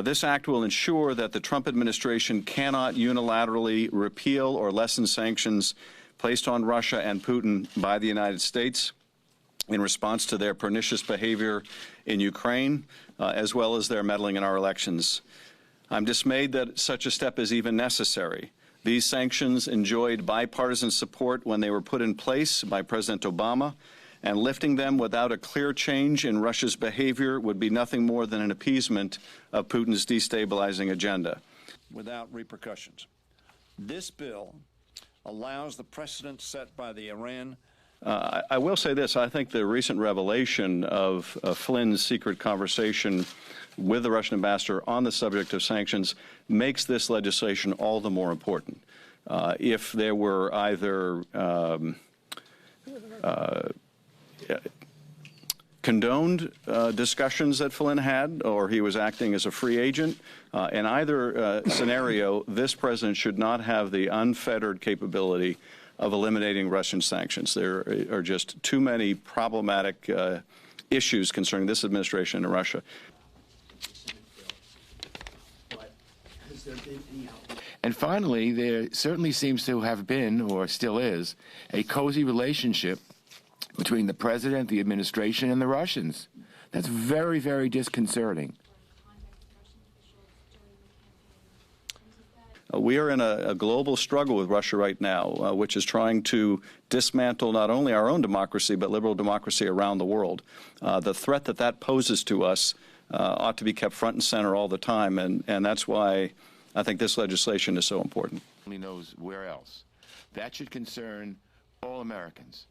This act will ensure that the Trump administration cannot unilaterally repeal or lessen sanctions placed on Russia and Putin by the United States in response to their pernicious behavior in Ukraine, as well as their meddling in our elections. I'm dismayed that such a step is even necessary. These sanctions enjoyed bipartisan support when they were put in place by President Obama, and lifting them without a clear change in Russia's behavior would be nothing more than an appeasement of Putin's destabilizing agenda. Without repercussions. This bill allows the precedent set by the Iran. I will say this. I think the recent revelation of Flynn's secret conversation with the Russian ambassador on the subject of sanctions makes this legislation all the more important. If there were either condoned discussions that Flynn had, or he was acting as a free agent, in either scenario, this president should not have the unfettered capability of eliminating Russian sanctions. There are just too many problematic issues concerning this administration and Russia. And finally, there certainly seems to have been, or still is, a cozy relationship between the president, the administration, and the Russians. That's very, very disconcerting. We are in a global struggle with Russia right now, which is trying to dismantle not only our own democracy, but liberal democracy around the world. The threat that that poses to us ought to be kept front and center all the time, and that's why I think this legislation is so important. Only knows where else. That should concern all Americans.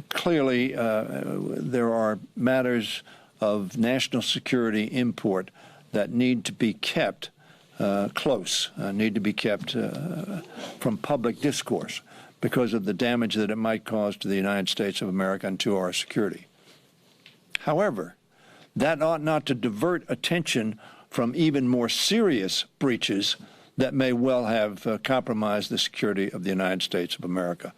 Clearly, there are matters of national security import that need to be kept close, need to be kept from public discourse because of the damage that it might cause to the United States of America and to our security. However, that ought not to divert attention from even more serious breaches that may well have compromised the security of the United States of America.